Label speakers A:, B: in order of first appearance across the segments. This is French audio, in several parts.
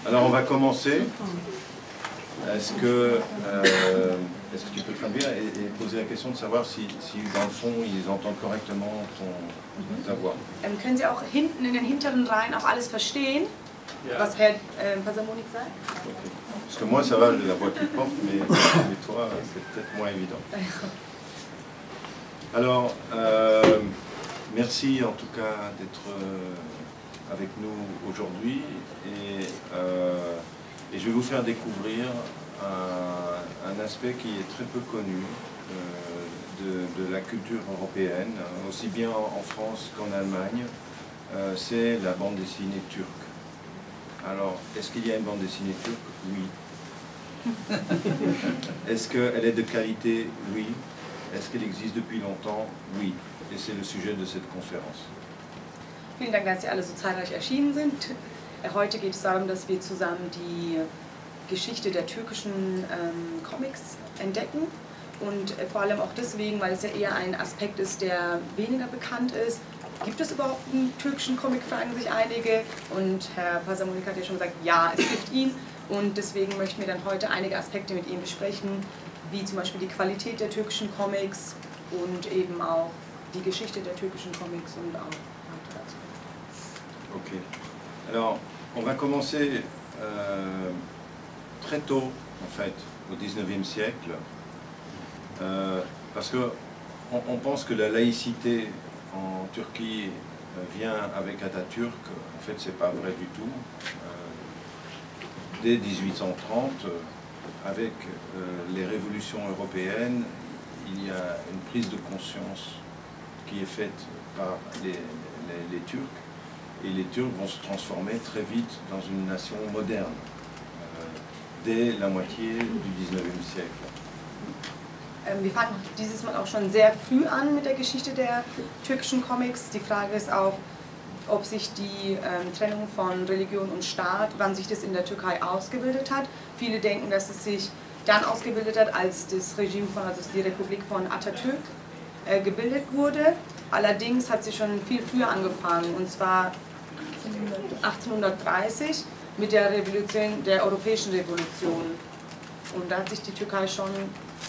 A: Alors on va commencer. Est-ce que tu peux traduire et poser la question de savoir si dans le fond ils entendent correctement ta voix?
B: Können Sie auch hinten in den hinteren Reihen auch alles verstehen, was Herr Pasamonik sagt?
A: Okay. Parce que moi ça va, j'ai la voix qui porte, mais toi c'est peut-être moins évident. Alors, merci en tout cas d'être avec nous aujourd'hui et je vais vous faire découvrir un aspect qui est très peu connu de la culture européenne, aussi bien en France qu'en Allemagne, c'est la bande dessinée turque. Alors, est-ce qu'il y a une bande dessinée turque? Oui. Est-ce qu'elle est de qualité? Oui. Est-ce qu'elle existe depuis longtemps? Oui. Et c'est le sujet de cette conférence.
B: Vielen Dank, dass Sie alle so zahlreich erschienen sind. Heute geht es darum, dass wir zusammen die Geschichte der türkischen Comics entdecken. Und vor allem auch deswegen, weil es ja eher ein Aspekt ist, der weniger bekannt ist. Gibt es überhaupt einen türkischen Comic, fragen sich einige. Und Herr Pasamonik hat ja schon gesagt, ja, es gibt ihn. Und deswegen möchten wir dann heute einige Aspekte mit ihm besprechen, wie zum Beispiel die Qualität der türkischen Comics und eben auch die Geschichte der türkischen Comics und auch weitere Aspekte.
A: Ok. Alors, on va commencer très tôt, en fait, au 19e siècle, parce que on pense que la laïcité en Turquie vient avec Atatürk. En fait, c'est pas vrai du tout. Dès 1830, avec les révolutions européennes, il y a une prise de conscience qui est faite par les Turcs, et les Turcs vont se transformer très vite dans une nation moderne, dès la moitié du 19e siècle.
B: Wir fangen dieses Mal auch schon sehr früh an mit der Geschichte der türkischen Comics. Die Frage ist auch, ob sich die Trennung von Religion und Staat, wann sich das in der Türkei ausgebildet hat. Viele denken, dass es sich dann ausgebildet hat, als das Regime also die Republik von Atatürk gebildet wurde. Allerdings hat sie schon viel früher angefangen, und zwar 1830 mit der Revolution, der Europäischen Revolution. Und da hat sich die Türkei schon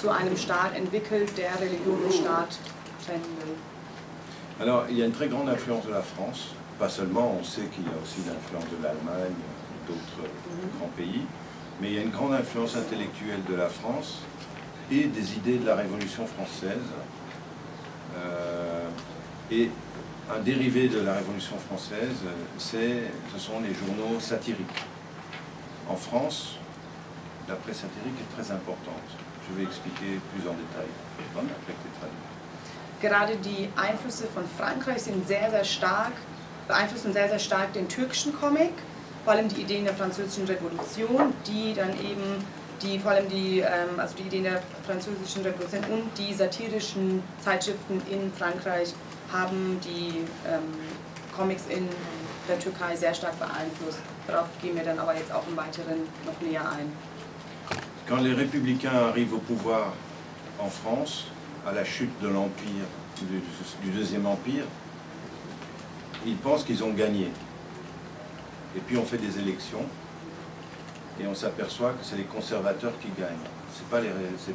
B: zu einem Staat entwickelt, der Religion und Staat trennen will.
A: Alors, il y a une très grande influence de la France. Pas seulement, on sait qu'il y a aussi l'influence de l'Allemagne, d'autres grands pays, mais il y a une grande influence intellectuelle de la France et des idées de la Révolution française. Et un dérivé de la Révolution française, ce sont les journaux satiriques. En France, la presse satirique est très importante. Je vais expliquer plus en détail.
B: Gerade die Einflüsse von Frankreich sind beeinflussen sehr, sehr stark den türkischen Comic, vor allem die Ideen der französischen Revolution, die dann eben also die Ideen der französischen Revolution und die satirischen Zeitschriften in Frankreich haben die Comics in der Türkei sehr stark beeinflusst. Darauf gehen wir dann aber jetzt auch im Weiteren noch näher ein.
A: Quand les républicains arrivent au pouvoir en France, à la chute de l'Empire, du Deuxième Empire, ils pensent qu'ils ont gagné. Et puis on fait des élections et on s'aperçoit que c'est les conservateurs qui gagnent. C'est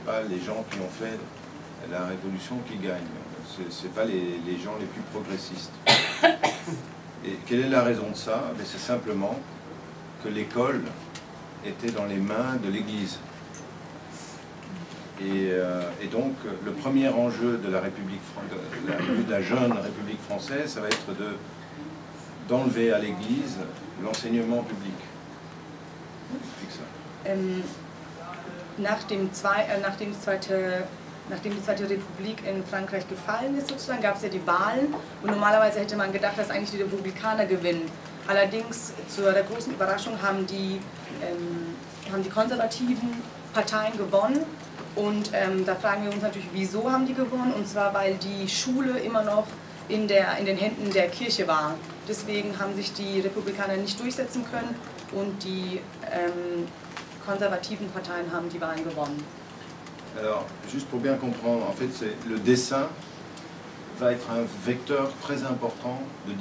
A: pas les gens qui ont fait la révolution qui gagnent. C'est pas les gens les plus progressistes. Et quelle est la raison de ça? C'est simplement que l'école était dans les mains de l'Église. Et donc, le premier enjeu de la de la jeune République française, ça va être d'enlever à l'Église l'enseignement public. Explique ça.
B: Nachdem die Zweite Republik in Frankreich gefallen ist, sozusagen, gab es ja die Wahlen, und normalerweise hätte man gedacht, dass eigentlich die Republikaner gewinnen. Allerdings, zu der großen Überraschung, haben die konservativen Parteien gewonnen. Und da fragen wir uns natürlich, wieso haben die gewonnen? Und zwar, weil die Schule immer noch in den Händen der Kirche war. Deswegen haben sich die Republikaner nicht durchsetzen können und die konservativen Parteien haben die Wahlen gewonnen.
A: Alors, juste pour bien comprendre, en fait, le dessin va être un vecteur très important de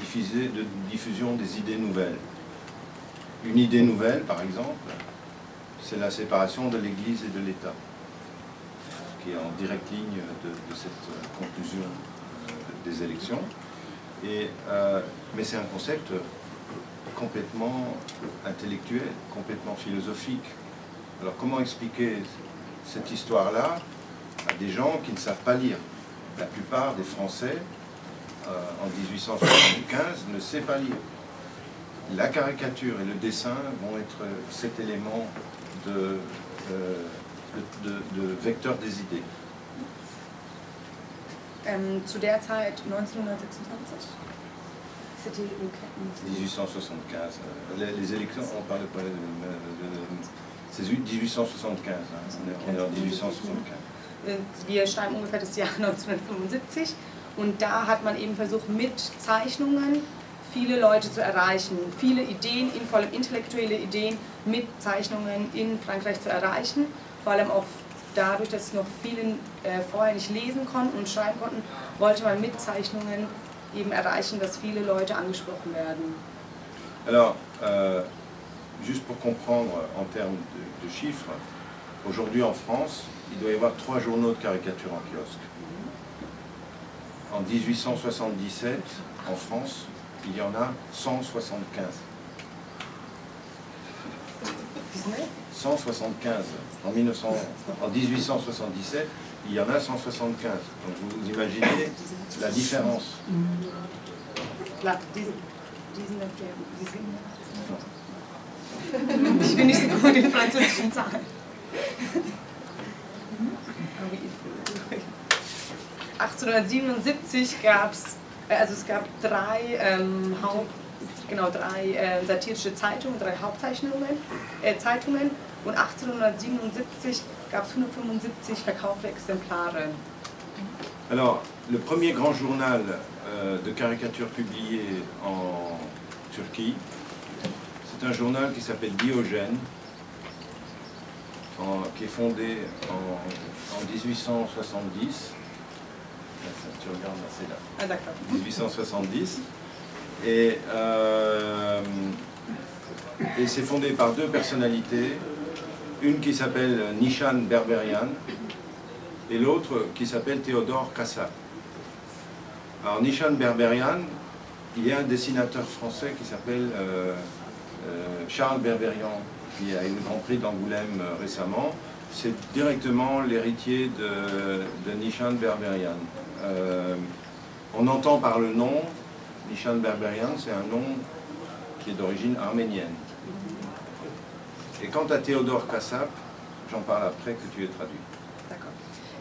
A: diffusion des idées nouvelles. Une idée nouvelle, par exemple, c'est la séparation de l'Église et de l'État, qui est en directe ligne de cette conclusion des élections. Mais c'est un concept complètement intellectuel, complètement philosophique. Alors comment expliquer cette histoire-là à des gens qui ne savent pas lire? La plupart des Français, en 1875, ne savent pas lire. La caricature et le dessin vont être cet élément de vecteur des idées.
B: Zu der Zeit, 1926, c'était
A: 1875. Les élections, on parle pas c'est 1875, on est en 1875.
B: Wir schreiben ungefähr das Jahr 1975 und da hat man eben versucht, mit Zeichnungen viele Leute zu erreichen, viele Ideen, vor allem intellektuelle Ideen mit Zeichnungen in Frankreich zu erreichen, vor allem auch dadurch, dass noch viele vorher nicht lesen konnten und schreiben konnten, wollte man mit Zeichnungen eben erreichen, dass viele Leute angesprochen werden.
A: Alors, juste pour comprendre en termes de chiffres, aujourd'hui en France, il doit y avoir 3 journaux de caricature en kiosque. En 1877, en France, il y en a 175. 175. En 1877, il y en a 175. Donc vous imaginez la différence.
B: Ich bin nicht so gut in französischen Zahlen. 1877 gab es, also es gab drei satirische Zeitungen, 3 Hauptzeichnungen, Zeitungen, und 1877 gab es 175 verkaufte Exemplare.
A: Alors, le premier grand journal de caricature publié en Turquie, c'est un journal qui s'appelle Diogène, qui est fondé en 1870. Tu regardes là, c'est là.
B: Ah, d'accord.
A: 1870. Et c'est fondé par 2 personnalités, une qui s'appelle Nishan Berberian et l'autre qui s'appelle Théodore Kassab. Alors Nishan Berberian, il y a un dessinateur français qui s'appelle Charles Berberian, qui a eu le Grand Prix d'Angoulême récemment. C'est directement l'héritier de Nishan Berberian. On entend par le nom, Nishan Berberian, c'est un nom qui est d'origine arménienne. Et quant à Théodore Kassab, j'en parle après que tu aies traduit.
B: D'accord.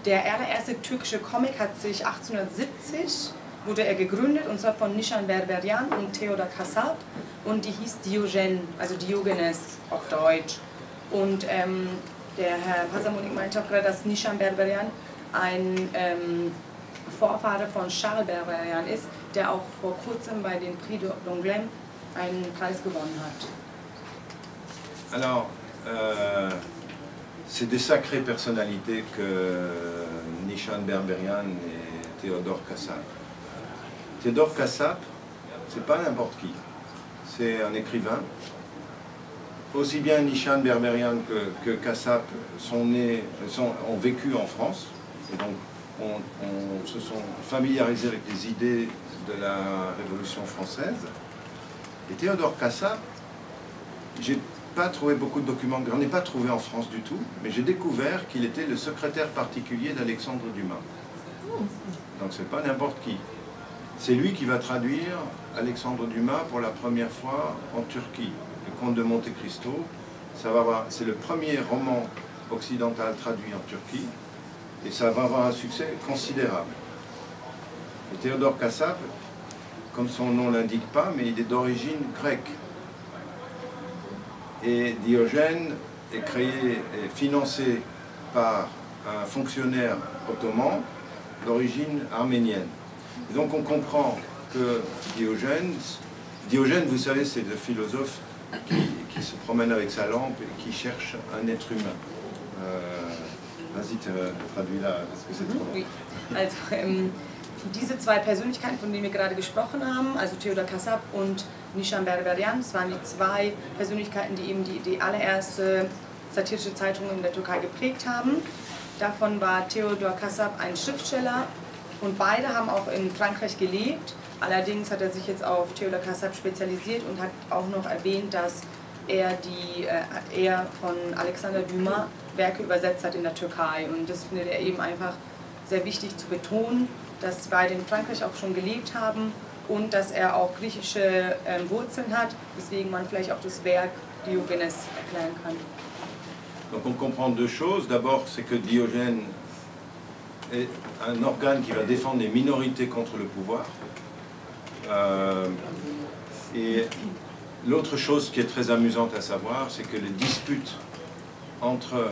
B: Der allererste türkische Comic hat sich 1870, wurde er gegründet, und zwar von Nishan Berberian und Theodor Kassab, und die hieß Diogen, also Diogenes auf Deutsch. Und der Herr Pasamonik meinte auch gerade, dass Nishan Berberian ein Vorfahre von Charles Berberian ist, der auch vor kurzem bei den Prix d'Angoulême einen Preis gewonnen hat.
A: Alors, c'est des sacrées personnalités que Nishan Berberian et Théodore Kassab. Théodore Kassab, c'est pas n'importe qui. C'est un écrivain. Aussi bien Nishan Berberian que Kassab ont vécu en France. Et donc, se sont familiarisés avec les idées de la Révolution française. Et Théodore Kassab, j'ai pas trouvé beaucoup de documents, j'en ai pas trouvé en France du tout, mais j'ai découvert qu'il était le secrétaire particulier d'Alexandre Dumas. Donc c'est pas n'importe qui. C'est lui qui va traduire Alexandre Dumas pour la première fois en Turquie. Le Comte de Monte Cristo, c'est le premier roman occidental traduit en Turquie, et ça va avoir un succès considérable. Et Théodore Kassab, comme son nom l'indique pas, mais il est d'origine grecque. Et Diogène est créé et financé par un fonctionnaire ottoman d'origine arménienne. Et donc on comprend que Diogène, vous savez, c'est le philosophe qui se promène avec sa lampe et qui cherche un être humain. Vas-y, traduis là, parce que c'est trop long.
B: Oui. Also, Diese zwei Persönlichkeiten, von denen wir gerade gesprochen haben, also Theodor Kasap und Nishan Berberian, das waren die zwei Persönlichkeiten, die eben die allererste satirische Zeitung in der Türkei geprägt haben. Davon war Theodor Kasap ein Schriftsteller und beide haben auch in Frankreich gelebt. Allerdings hat er sich jetzt auf Theodor Kasap spezialisiert und hat auch noch erwähnt, dass er von Alexander Dumas Werke übersetzt hat in der Türkei. Und das findet er eben einfach sehr wichtig zu betonen, dass beide in Frankreich auch schon gelebt haben und dass er auch griechische Wurzeln hat, weswegen man vielleicht auch das Werk Diogenes erklären kann.
A: Donc on comprend deux choses. D'abord, c'est que Diogène est un organe qui va défendre les minorités contre le pouvoir. Et l'autre chose qui est très amusante à savoir, c'est que les disputes entre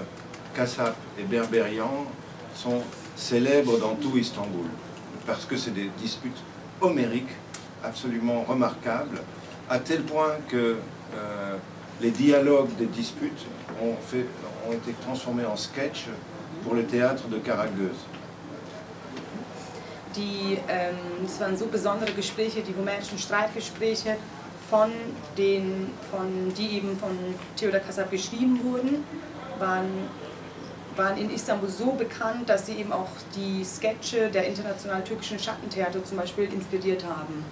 A: Kasap et Berberian sont célèbres dans tout Istanbul, parce que c'est des disputes homériques absolument remarquables, à tel point que les dialogues des disputes ont été transformés en sketch pour le théâtre de Karagöz.
B: Es waren so besondere Gespräche, die homerischen Streitgespräche, die eben von Theodor Kasap geschrieben wurden, waren in Istanbul so bekannt, dass sie eben auch die Sketche der internationalen türkischen Schattentheater zum Beispiel inspiriert haben.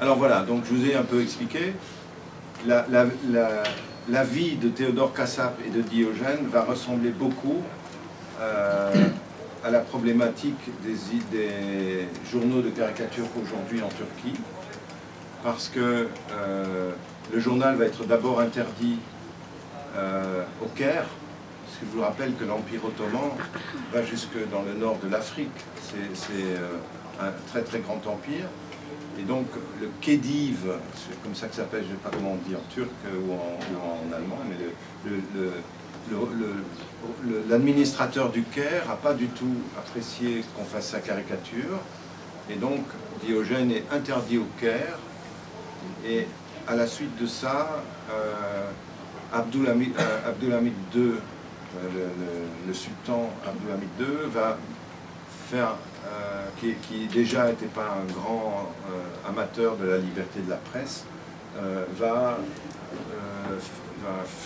A: Alors voilà, donc je vous ai un peu expliqué. La vie de Théodore Kasap et de Diogène va ressembler beaucoup à la problématique des journaux de caricature aujourd'hui en Turquie, parce que le journal va être d'abord interdit au Caire, parce que je vous rappelle que l'Empire ottoman va jusque dans le nord de l'Afrique, c'est un très très grand empire, et donc le Khedive, c'est comme ça que ça s'appelle, je ne sais pas comment on dit en turc ou en allemand, mais l'administrateur du Caire n'a pas du tout apprécié qu'on fasse sa caricature, et donc Diogène est interdit au Caire, et à la suite de ça, Abdülhamid II, le sultan Abdülhamid II, va faire, qui déjà n'était pas un grand amateur de la liberté de la presse, va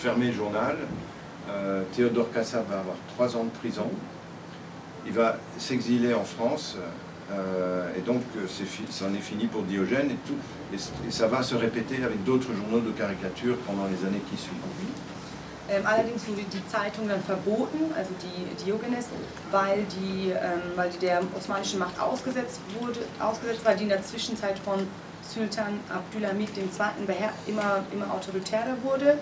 A: fermer le journal. Théodore Kasap va avoir 3 ans de prison. Il va s'exiler en France, et donc c'en est fini pour Diogène, et ça va se répéter avec d'autres journaux de caricature pendant les années qui suivent.
B: Allerdings wurde die Zeitung dann verboten, also die Diogenes, weil die der osmanischen Macht ausgesetzt war, die in der Zwischenzeit von Sultan Abdülhamid II. Immer autoritärer wurde.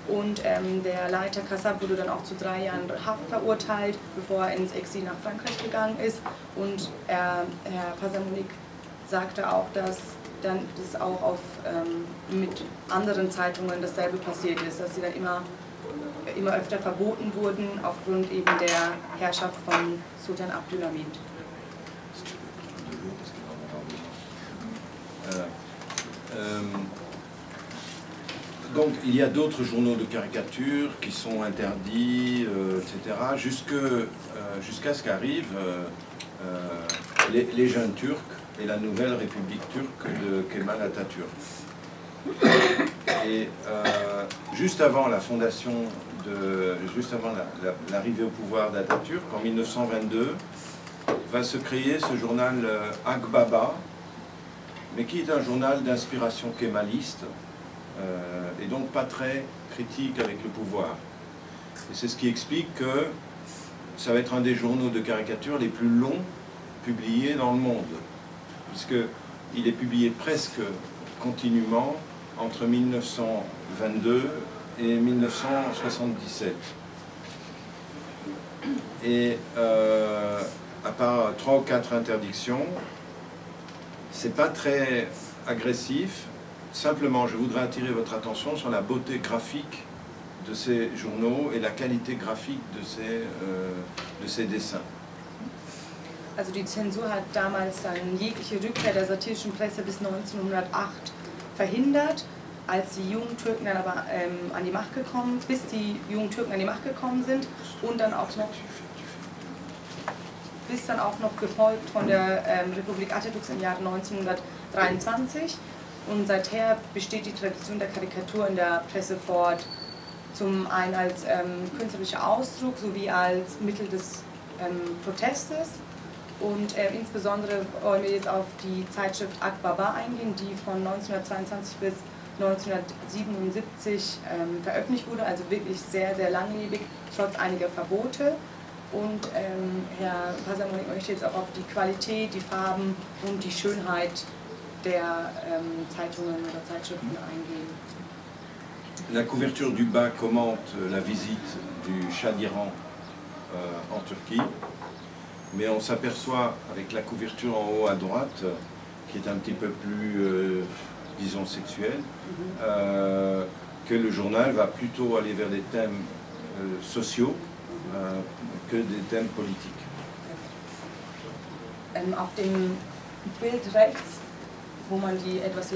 B: Und der Leiter Kasap wurde dann auch zu 3 Jahren Haft verurteilt, bevor er ins Exil nach Frankreich gegangen ist. Und Herr Pasamulik sagte auch, dass dann das auch mit anderen Zeitungen dasselbe passiert ist, dass sie dann immer öfter verboten wurden aufgrund eben der Herrschaft von Sultan Abdülhamid.
A: Donc il y a d'autres journaux de caricature qui sont interdits, etc., jusqu'à ce qu'arrivent les jeunes Turcs et la nouvelle République turque de Kemal Atatürk. Et juste avant la fondation, juste avant l'arrivée au pouvoir d'Atatürk, en 1922, va se créer ce journal Akbaba, mais qui est un journal d'inspiration kémaliste, et donc pas très critique avec le pouvoir. Et c'est ce qui explique que ça va être un des journaux de caricature les plus longs publiés dans le monde, puisqu'il est publié presque continuellement entre 1922 et 1977. Et à part 3 ou 4 interdictions, c'est pas très agressif. Simplement, je voudrais attirer votre attention sur la beauté graphique de ces journaux et la qualité graphique de ces dessins.
B: Also die Zensur hat damals dann jegliche Rückkehr der satirischen Presse bis 1908 verhindert, als die jungen Türken dann aber an die Macht gekommen, bis die jungen Türken an die Macht gekommen sind und dann auch noch bis dann auch noch gefolgt von der Republik Atatürks im Jahr 1923. Und seither besteht die Tradition der Karikatur in der Presse fort, zum einen als künstlerischer Ausdruck sowie als Mittel des Protestes. Und insbesondere wollen wir jetzt auf die Zeitschrift Akbaba eingehen, die von 1922 bis 1977 veröffentlicht wurde, also wirklich sehr, sehr langlebig, trotz einiger Verbote. Und Herr Pasamonik möchte jetzt auch auf die Qualität, die Farben und die Schönheit der Zeitungen oder Zeitschriften eingehen.
A: La couverture du bas commente la visite du Shah d'Iran en Turquie, mais on s'aperçoit avec la couverture en haut à droite, qui est un petit peu plus, disons, sexuelle, que le journal va plutôt aller vers des thèmes sociaux que des thèmes politiques.
B: Auf dem Bild rechts, wo man die etwas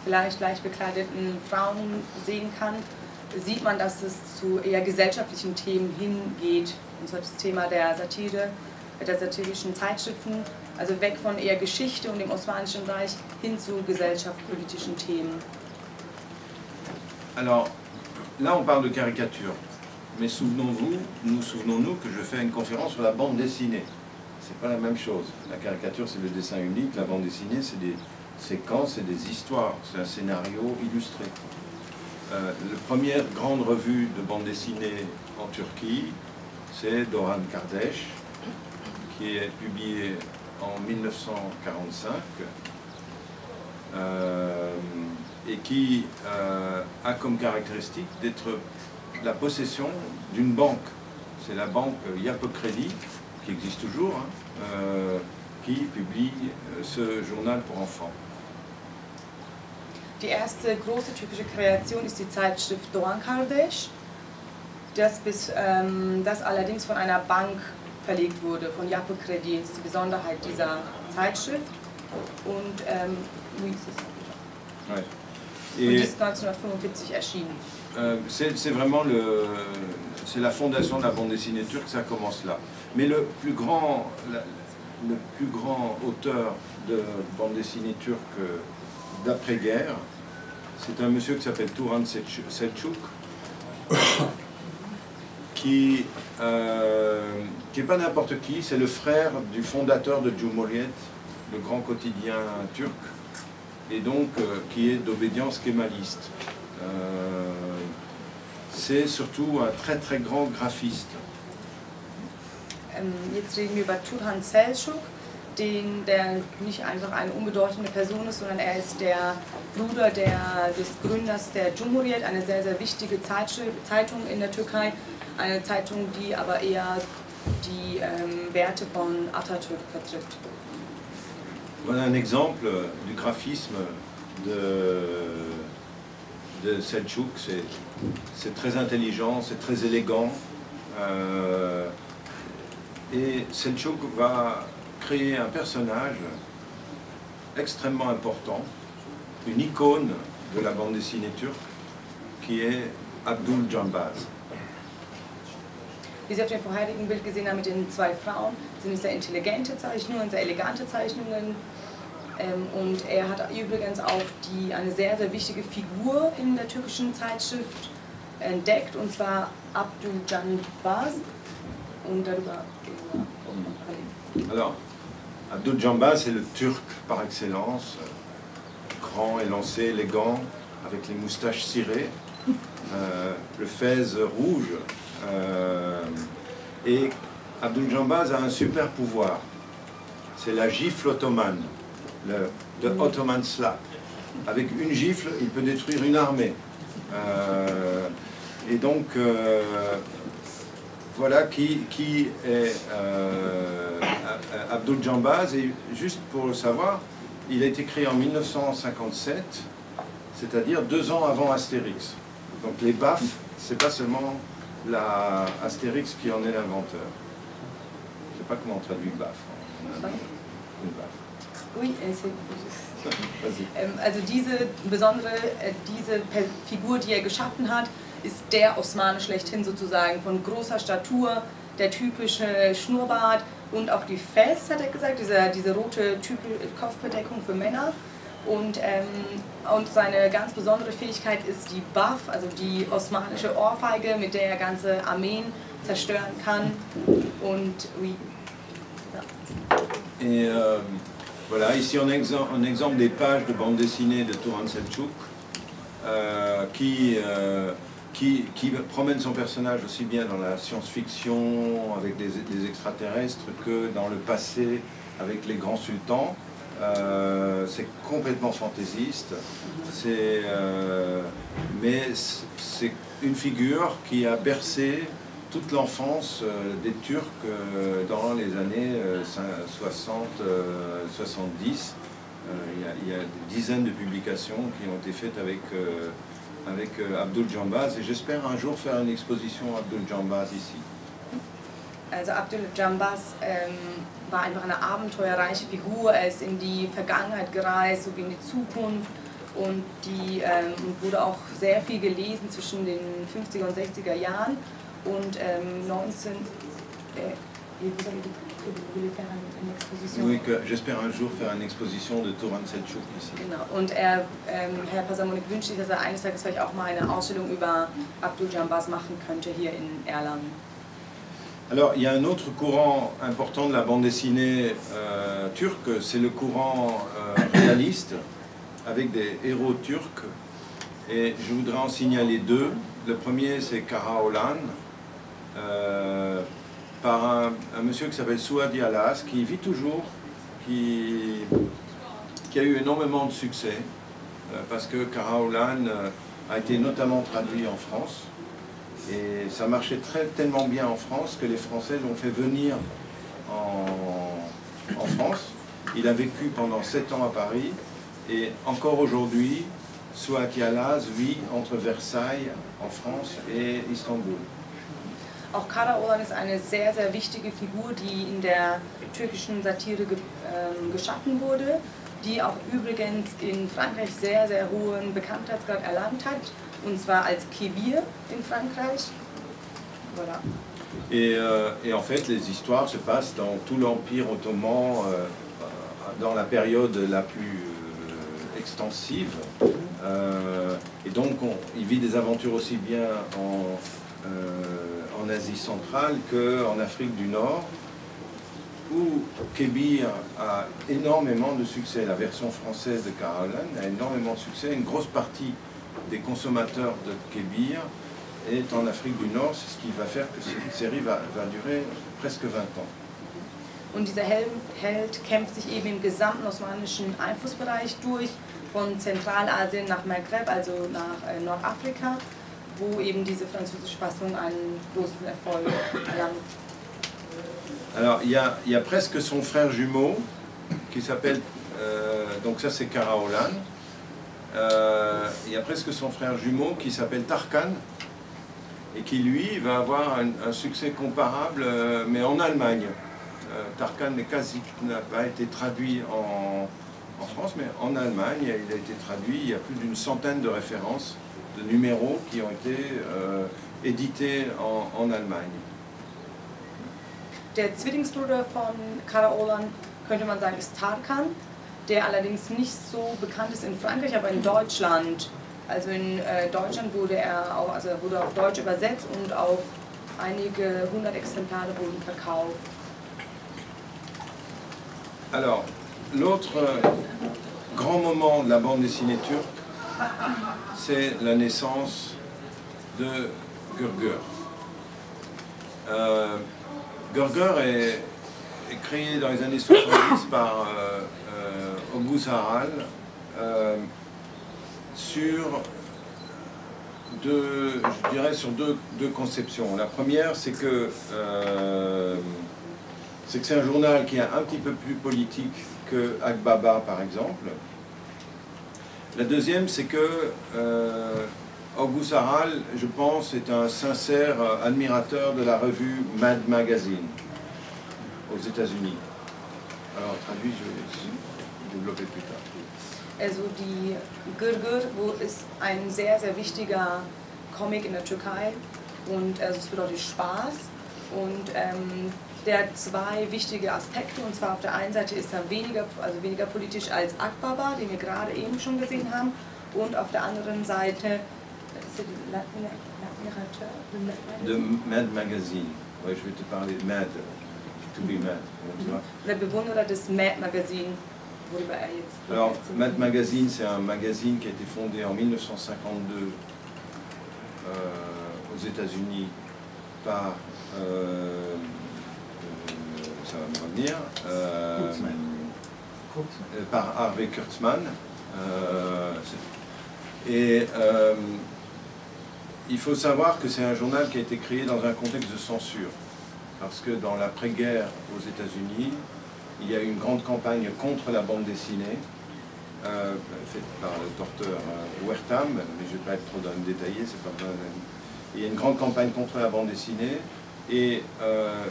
B: vielleicht leicht bekleideten Frauen sehen kann, sieht man, dass es zu eher gesellschaftlichen Themen hingeht. Und zwar das Thema der Satire, der satirischen Zeitschriften, also weg von eher Geschichte und dem Osmanischen Reich hin zu gesellschaftspolitischen Themen.
A: Alors, là on parle de caricature, mais souvenons-nous que je fais une conférence sur la bande dessinée. C'est pas la même chose. La caricature c'est le dessin unique, la bande dessinée c'est des séquences et des histoires, c'est un scénario illustré. La première grande revue de bande dessinée en Turquie, c'est Doran Kardeş, qui est publiée en 1945 et qui a comme caractéristique d'être la possession d'une banque. C'est la banque Yapı Kredi, qui existe toujours, qui publie ce journal pour enfants.
B: Die erste große türkische Kreation ist die Zeitschrift Doğan Kardeş, das allerdings von einer Bank verlegt wurde, von Yapı Kredi. Das ist die Besonderheit dieser Zeitschrift. Und die ist 1945 erschienen.
A: C'est vraiment la fondation de la bande dessinée turque, ça commence là. Mais le plus grand auteur de bande dessinée turque d'après-guerre, c'est un monsieur qui s'appelle Turan Selçuk, qui n'est pas n'importe qui, c'est le frère du fondateur de Cumhuriyet, le grand quotidien turc, et donc qui est d'obédience kémaliste. C'est surtout un très très grand graphiste.
B: Jetzt reden wir über Turhan Selçuk, der nicht einfach eine unbedeutende Person ist, sondern er ist der Bruder des Gründers der Cumhuriyet, eine sehr, sehr wichtige Zeitung in der Türkei, eine Zeitung, die aber eher die Werte von Atatürk vertritt.
A: Voilà un exemple du graphisme de Selçuk. C'est très intelligent, c'est très élégant. Et Selçuk va créer un personnage extrêmement important, une icône de la bande dessinée turque, qui est Abdul Jambaz.
B: Wie Sie auf dem vorherigen Bild gesehen haben mit den zwei Frauen, sind es sehr intelligente Zeichnungen, sehr elegante Zeichnungen. Und er hat übrigens auch eine sehr, sehr wichtige Figur in der türkischen Zeitschrift entdeckt, und zwar Abdul Jambaz. Und darüber
A: Alors, Abdul Jambaz, c'est le Turc par excellence, grand, élancé, élégant, avec les moustaches cirées, le fez rouge. Et Abdul Jambaz a un super pouvoir, c'est la gifle ottomane, le Ottoman slap. Avec une gifle, il peut détruire une armée. Et donc, voilà qui est Abdul Jambaz. Et juste pour le savoir, il a été créé en 1957, c'est-à-dire 2 ans avant Astérix. Donc les baffes, c'est pas seulement Astérix qui en est l'inventeur. Je ne sais pas comment on traduit baffe. Une baffe.
B: Oui, also diese Figur, die er geschaffen hat, ist der Osmane schlechthin sozusagen, von großer Statur, der typische Schnurrbart und auch die Fes, hat er gesagt, diese rote Kopfbedeckung für Männer. Und seine ganz besondere Fähigkeit ist die Buff, also die osmanische Ohrfeige, mit der er ganze Armeen zerstören kann. Und oui. Ja.
A: Et voilà, ici on a un exemple des pages de bande dessinée de Turan Selçuk qui promène son personnage aussi bien dans la science-fiction avec des extraterrestres que dans le passé avec les grands sultans. C'est complètement fantaisiste, mais c'est une figure qui a bercé toute l'enfance des Turcs dans les années 60-70. Il y a des dizaines de publications qui ont été faites avec Abdul Jambaz et j'espère un jour faire une exposition Abdul Jambaz ici.
B: Also Abdul Jambaz war einfach eine abenteuerreiche Figur. Er ist in die Vergangenheit gereist, sowie in die Zukunft und wurde auch sehr viel gelesen zwischen den 50er und 60er Jahren und
A: Oui, j'espère un jour faire une exposition de Turan Selçuk ici.
B: Genau. Und Herr Pasamonik wünscht sich, dass er eines Tages vielleicht auch mal eine Ausstellung über Abdul Jambaz machen könnte hier in Erlangen.
A: Alors, il y a un autre courant important de la bande dessinée turque, c'est le courant réaliste, avec des héros turcs. Et je voudrais en signaler deux. Le premier, c'est Karaoğlan, par un monsieur qui s'appelle Suat Yalaz, qui vit toujours, qui a eu énormément de succès, parce que Karaoğlan a été notamment traduit en France. Et ça marchait tellement bien en France que les Français l'ont fait venir en France. Il a vécu pendant 7 ans à Paris et encore aujourd'hui, Suat Yalaz vit entre Versailles en France et Istanbul.
B: Auch Karaoğlan ist eine sehr, sehr wichtige Figur, die in der türkischen Satire geschaffen wurde, die auch übrigens in Frankreich sehr, sehr hohen Bekanntheitsgrad erlangt hat. Und zwar als Kebir in Frankreich. Voilà.
A: Et en fait, les histoires se passent dans tout l'Empire ottoman, dans la période la plus extensive. Et donc, il vit des aventures aussi bien en Asie centrale qu'en Afrique du Nord, où Kebir a énormément de succès. La version française de Karaoğlan a énormément de succès. Une grosse partie des consommateurs de Kebir est en Afrique du Nord, c'est ce qui va faire que cette série va durer presque 20 ans.
B: Und dieser Held kämpft sich eben im gesamten osmanischen Einflussbereich durch, von Zentralasien nach Maghreb, also nach Nordafrika, wo eben diese französische Fassung einen großen Erfolg erlangt.
A: Alors, il y a presque son frère jumeau, qui s'appelle, donc ça c'est Karaoğlan. Il y a presque son frère jumeau qui s'appelle Tarkan et qui lui va avoir un succès comparable mais en Allemagne. Tarkan n'a pas été traduit en France mais en Allemagne il a été traduit, il y a plus d'une centaine de références, de numéros qui ont été édités en Allemagne.
B: Der Zwillingsbruder von Karaoğlan, könnte man sagen, ist Tarkan, der allerdings nicht so bekannt ist in Frankreich, aber in Deutschland. Also in Deutschland wurde er wurde auf Deutsch übersetzt und auch einige 100 Exemplare wurden verkauft.
A: Alors, l'autre grand moment de la bande dessinée turque, c'est la naissance de Gırgır. Gırgır est créé dans les années 70 par Oguz Aral sur deux conceptions. La première, c'est que c'est un journal qui est un petit peu plus politique que Akbaba, par exemple. La deuxième, c'est que Oguz Aral, je pense, est un sincère admirateur de la revue Mad Magazine aux États-Unis. Alors, traduit, je vais développer plus tard.
B: Also die Gırgır ist ein sehr, sehr wichtiger Comic in der Türkei und es bedeutet Spaß und der hat zwei wichtige Aspekte, und zwar auf der einen Seite ist er weniger politisch als Akbaba, den wir gerade eben schon gesehen haben, und auf der anderen Seite
A: de Mad Magazine. Ouais, je vais te parler de Mad, to be Mad.
B: Der Bewunderer des Mad Magazine, worüber er jetzt...
A: Alors, Mad Magazine, c'est un magazine qui a été fondé en 1952 aux États-Unis par, ça va me revenir, par Harvey Kurtzman. Il faut savoir que c'est un journal qui a été créé dans un contexte de censure, parce que dans l'après-guerre aux États-Unis, il y a eu une grande campagne contre la bande dessinée, faite par le docteur Wertham, mais je ne vais pas être trop dans le détaillé, c'est pas bien. Il y a une grande campagne contre la bande dessinée, et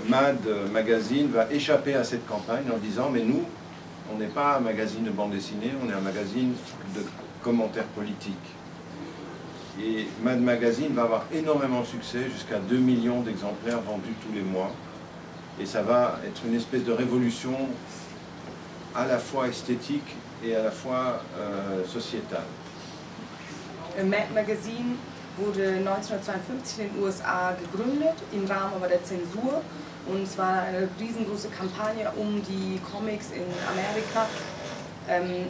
A: Mad Magazine va échapper à cette campagne en disant « mais nous, on n'est pas un magazine de bande dessinée, on est un magazine de commentaires politiques ». Et Mad Magazine va avoir énormément de succès, jusqu'à 2 millions d'exemplaires vendus tous les mois. Et ça va être une espèce de révolution à la fois esthétique et à la fois sociétale.
B: Mad Magazine wurde 1952 in den USA gegründet, im Rahmen aber der Zensur. Und es war eine riesengroße Kampagne um die Comics in Amerika.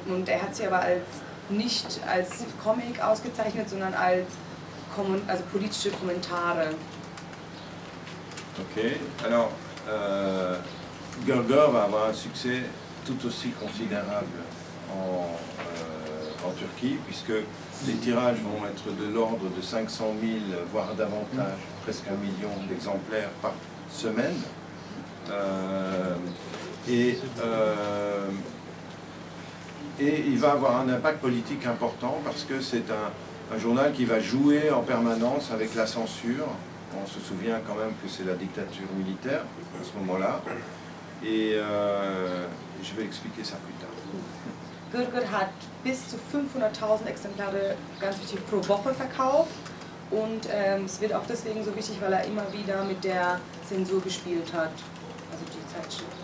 B: Und er hat sie aber nicht als Comic ausgezeichnet, sondern als politische Kommentare.
A: Ok, alors Gırgır va avoir un succès tout aussi considérable en Turquie, puisque les tirages vont être de l'ordre de 500 000, voire davantage, presque 1 million d'exemplaires par semaine. Et il va avoir un impact politique important parce que c'est un journal qui va jouer en permanence avec la censure. On se souvient quand même que c'est la dictature militaire à ce moment-là. Et je vais expliquer ça plus tard.
B: Gırgır hat bis zu 500.000 Exemplare, ganz wichtig, pro Woche verkauft. Und es wird auch deswegen so wichtig, weil er immer wieder mit der Zensur gespielt hat. Also die Zeitschrift.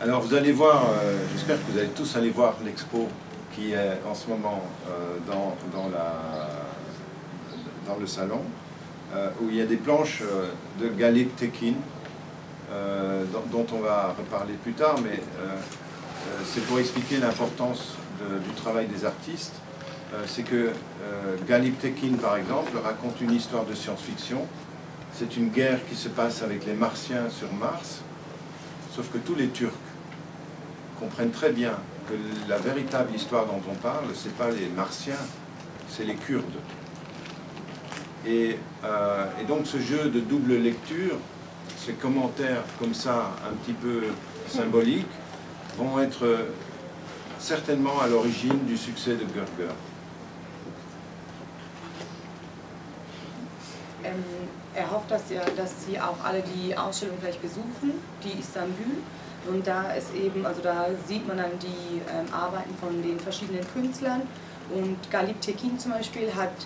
A: Alors vous allez voir, j'espère que vous allez tous aller voir l'expo qui est en ce moment dans le salon, où il y a des planches de Galip Tekin, dont on va reparler plus tard, mais c'est pour expliquer l'importance du travail des artistes. C'est que Galip Tekin, par exemple, raconte une histoire de science-fiction. C'est une guerre qui se passe avec les Martiens sur Mars, sauf que tous les Turcs comprennent très bien que la véritable histoire dont on parle, ce n'est pas les Martiens, c'est les Kurdes. Et donc ce jeu de double lecture, ces commentaires comme ça, un petit peu symboliques, vont être certainement à l'origine du succès de Gırgır.
B: Er hofft, dass Sie auch alle die Ausstellung gleich besuchen, die Istanbul. Und da ist eben, also da sieht man dann die Arbeiten von den verschiedenen Künstlern. Und Galip Tekin zum Beispiel hat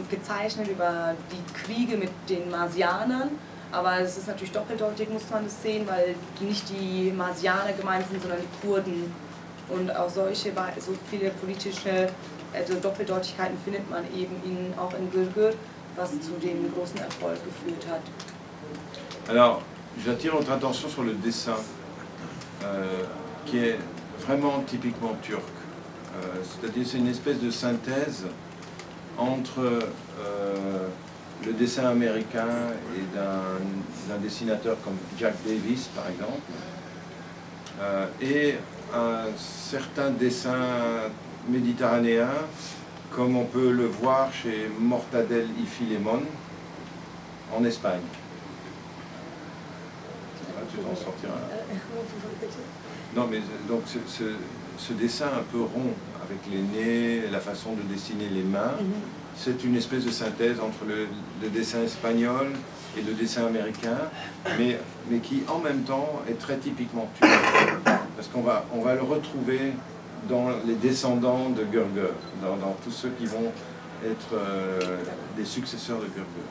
B: gezeichnet über die Kriege mit den Marsianern. Aber es ist natürlich doppeldeutig, muss man das sehen, weil nicht die Marsianer gemeint sind, sondern die Kurden. Und auch so viele politische Doppeldeutigkeiten findet man eben auch in Gırgır, was zu dem großen Erfolg geführt hat.
A: Alors, j'attire votre attention sur le dessin, qui est vraiment typiquement turc. C'est-à-dire c'est une espèce de synthèse entre le dessin américain et d'un dessinateur comme Jack Davis, par exemple, et un certain dessin méditerranéen, comme on peut le voir chez Mortadel y Filemón, en Espagne. Ah, tu t'en sortiras là. Non, mais donc ce dessin un peu rond, avec les nez, la façon de dessiner les mains, c'est une espèce de synthèse entre le dessin espagnol et le dessin américain, mais qui en même temps est très typiquement turc, parce qu'on va le retrouver dans les descendants de Gırgır, dans tous ceux qui vont être des successeurs de Gırgır.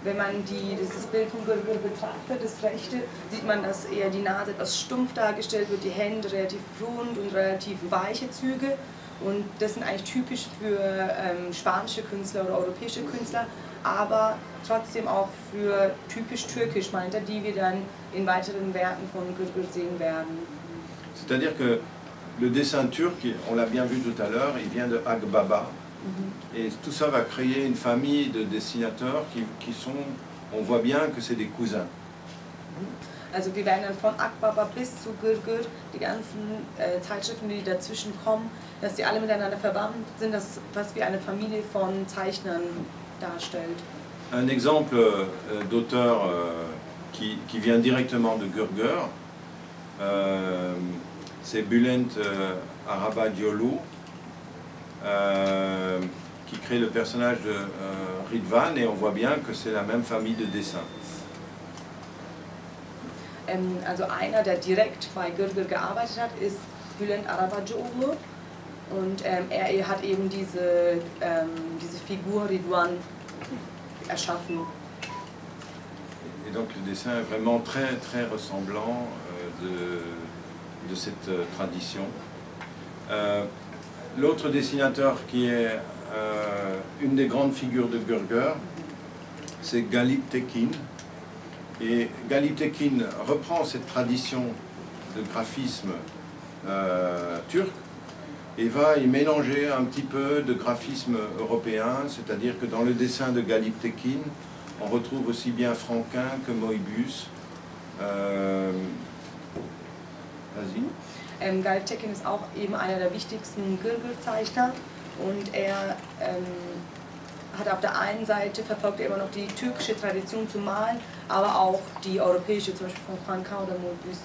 B: wenn man dieses Bild von Gürgür betrachtet, das rechte, sieht man, dass eher die Nase etwas stumpf dargestellt wird, die Hände relativ rund und relativ weiche Züge. Und das sind eigentlich typisch für spanische Künstler oder europäische Künstler, aber trotzdem auch für typisch türkisch, meint er, die wir dann in weiteren Werken von Gürgür sehen werden.
A: C'est-à-dire que le dessin turc, on l'a bien vu tout à l'heure, il vient de Akbaba. Et tout ça va créer une famille de dessinateurs qui sont, on voit bien que c'est des cousins.
B: Also wir werden dann von Akbaba bis zu Gürgür, die ganzen Zeitschriften, die dazwischen kommen, dass die alle miteinander verwandt sind, das was wie eine Familie von Zeichnern darstellt.
A: Un exemple d'auteur qui vient directement de Gürgür, c'est Bülent Arabacıoğlu, qui crée le personnage de Ridvan, et on voit bien que c'est la même famille de dessin.
B: Also einer, der direkt bei Gürgür gearbeitet hat, ist Bülent Arabacıoğlu, und er hat eben diese Figur Ridvan erschaffen.
A: Et donc le dessin est vraiment très très ressemblant de cette tradition. L'autre dessinateur qui est une des grandes figures de Gürgür, c'est Galip Tekin. Et Galip Tekin reprend cette tradition de graphisme turc et va y mélanger un petit peu de graphisme européen, c'est-à-dire que dans le dessin de Galip Tekin, on retrouve aussi bien Franquin que Moebius. Vas-y.
B: Galip Tekin ist auch eben einer der wichtigsten Gürgür-Zeichner, und er hat auf der einen Seite verfolgt er immer noch die türkische Tradition zu malen, aber auch die europäische, zum Beispiel von Franquin oder Moebius.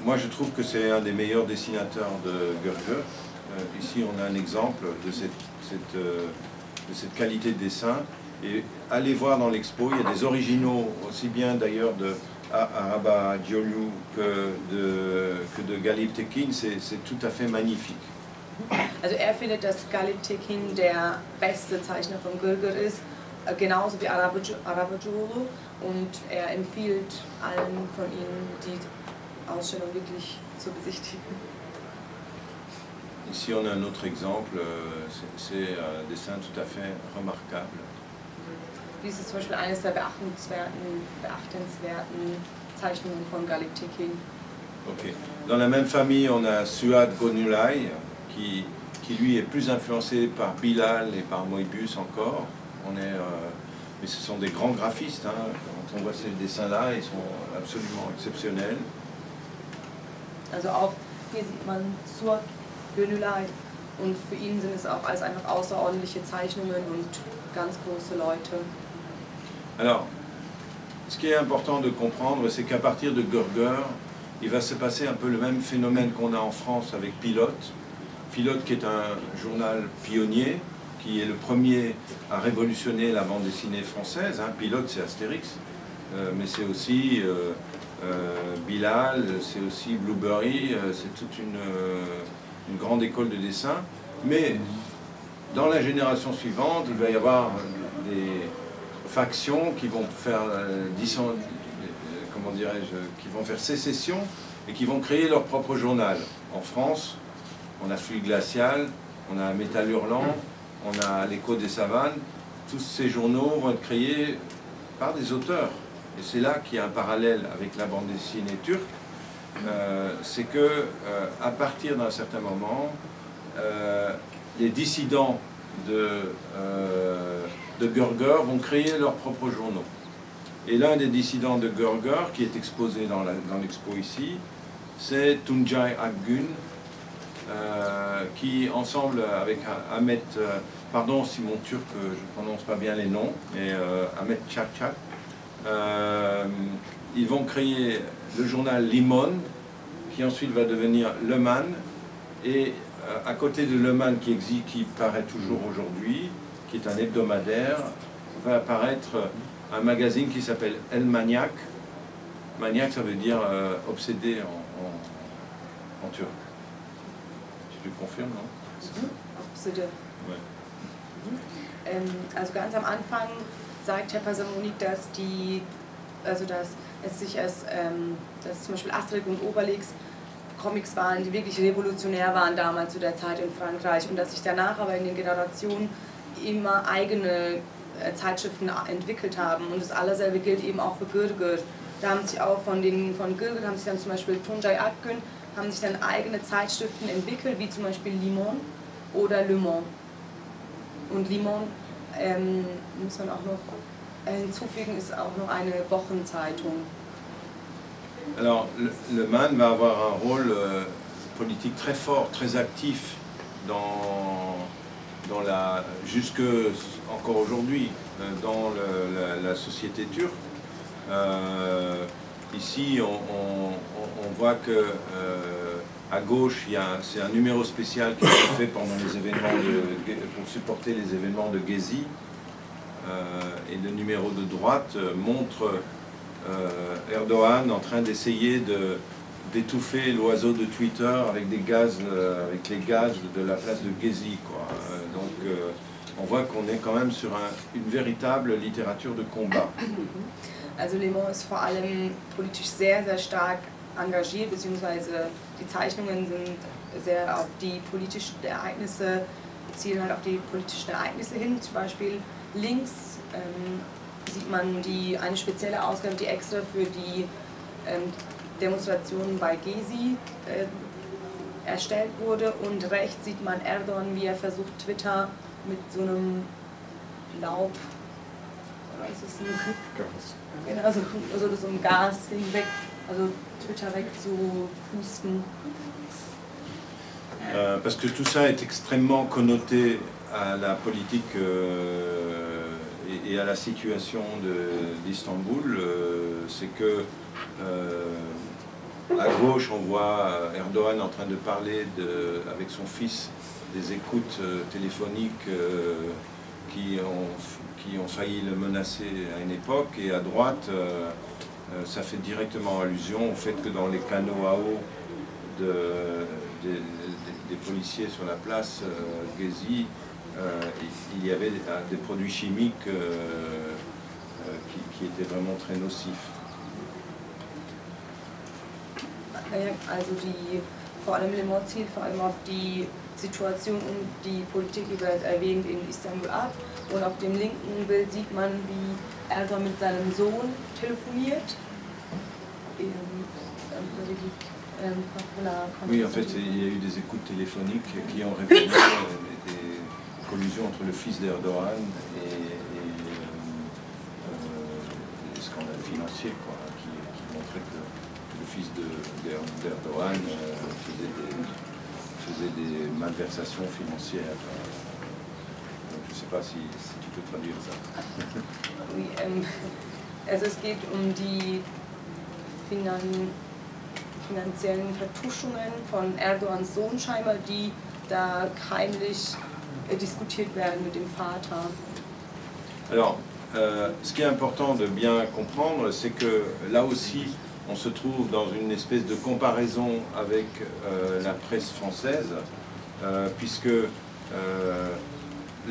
A: Moi je trouve que c'est un des meilleurs dessinateurs de Gürgür. Ici on a un exemple de cette qualité de dessin, et allez voir dans l'expo, il y a des originaux aussi bien d'ailleurs de Arabacıoğlu que de Galip Tekin, c'est tout à fait magnifique.
B: Also er findet, dass Galip Tekin der beste Zeichner von Gürgür ist, genauso wie Arabacıoğlu, und er empfiehlt allen von ihnen, die Ausstellung wirklich zu besichtigen.
A: Ici on a un autre exemple, c'est un dessin tout à fait remarquable.
B: Dies ist zum Beispiel eines der beachtenswerten Zeichnungen von Galip Tekin.
A: Okay. Dans la même famille, on a Suad Gönülay, qui lui est plus influencé par Bilal et par Moebius encore. Mais ce sont des grands graphistes, hein. Quand on voit ces dessins-là, ils sont absolument exceptionnels.
B: Also auch hier sieht man Suad Gönülay, und für ihn sind es auch alles einfach außerordentliche Zeichnungen und ganz große Leute.
A: Alors, ce qui est important de comprendre, c'est qu'à partir de Gürgür, il va se passer un peu le même phénomène qu'on a en France avec Pilote. Pilote qui est un journal pionnier, qui est le premier à révolutionner la bande dessinée française. Hein. Pilote, c'est Astérix, mais c'est aussi Bilal, c'est aussi Blueberry, c'est toute une grande école de dessin. Mais dans la génération suivante, il va y avoir des factions qui vont faire comment dirais-je, qui vont faire sécession et qui vont créer leur propre journal. En France, on a Fluide Glacial, on a Métal Hurlant, on a l'Écho des Savanes. Tous ces journaux vont être créés par des auteurs. Et c'est là qu'il y a un parallèle avec la bande dessinée turque. C'est que à partir d'un certain moment, les dissidents de Gürgür vont créer leurs propres journaux. Et l'un des dissidents de Gürgür, qui est exposé dans l'expo ici, c'est Tuncay Akgün, qui, ensemble avec Ahmet, pardon si mon turc, je ne prononce pas bien les noms, mais Ahmet Çakçak, ils vont créer le journal Limon, qui ensuite va devenir Leman, et à côté de Leman, qui paraît toujours aujourd'hui, qui est un hebdomadaire, va apparaître un magazine qui s'appelle El Maniac. Maniac, ça veut dire obsédé en turc. Tu confirmes, non?
B: Obsédé.
A: Ouais.
B: Also ganz am Anfang sagt Herr Pasamonik, dass es sich dass zum Beispiel Asterix und Obelix Comics waren, die wirklich revolutionär waren damals zu der Zeit in Frankreich und dass sich danach aber in den Generationen immer eigene Zeitschriften entwickelt haben. Und das allerselbe gilt eben auch für Gürgür. Da haben sich auch von Gürgür haben sich dann zum Beispiel Tuncay Akgün haben sich dann eigene Zeitschriften entwickelt, wie zum Beispiel Limon oder Le Monde. Und Limon muss man auch noch hinzufügen, ist auch noch eine Wochenzeitung.
A: Alors, Le Man va avoir un rôle politique très fort, très actif jusque encore aujourd'hui dans la société turque. Ici, on voit que à gauche, c'est un numéro spécial qui est fait pendant les événements pour supporter les événements de Gezi. Et le numéro de droite montre Erdogan en train d'essayer d'étouffer l'oiseau de Twitter avec des gaz, avec les gaz de la place de Gezi, quoi. Donc on voit qu'on est quand même sur une véritable littérature de combat.
B: Also Le Monde ist vor allem politisch sehr, sehr stark engagiert, beziehungsweise die Zeichnungen sind sehr auf die politischen Ereignisse, zielen halt auf die politischen Ereignisse hin. Zum Beispiel links sieht man eine spezielle Ausgabe, die extra für die Demonstrationen bei Gezi erstellt wurde, und rechts sieht man Erdogan, wie er versucht, Twitter mit so einem Laub, oder ist es ein Gas? Also so einem Gas hinweg, also Twitter weg zu pusten.
A: Parce que tout ça est extrêmement connoté à la politique et à la situation d'Istanbul. C'est que à gauche, on voit Erdogan en train de parler avec son fils des écoutes téléphoniques qui ont failli le menacer à une époque, et à droite, ça fait directement allusion au fait que dans les canaux à eau des policiers sur la place Gezi, il y avait des produits chimiques qui étaient vraiment très nocifs.
B: Also vor allem Le Monde zielt vor allem auf die Situation und die Politik, wie bereits erwähnt, in Istanbul ab. Und auf dem linken Bild sieht man, wie Erdogan mit seinem Sohn telefoniert.
A: Oui, en fait, il y a eu des écoutes téléphoniques qui ont révélé des collusions entre le fils d'Erdogan et des scandales financiers, quoi, qui montraient que le fils d'Erdogan faisait des malversations financières. Donc, je ne sais pas si tu peux traduire ça.
B: Oui, also es geht die finanziellen Vertuschungen von Erdogans Sohn scheinbar, die da heimlich diskutiert werden mit dem Vater.
A: Alors, ce qui est important de bien comprendre, c'est que là aussi, on se trouve dans une espèce de comparaison avec la presse française, puisque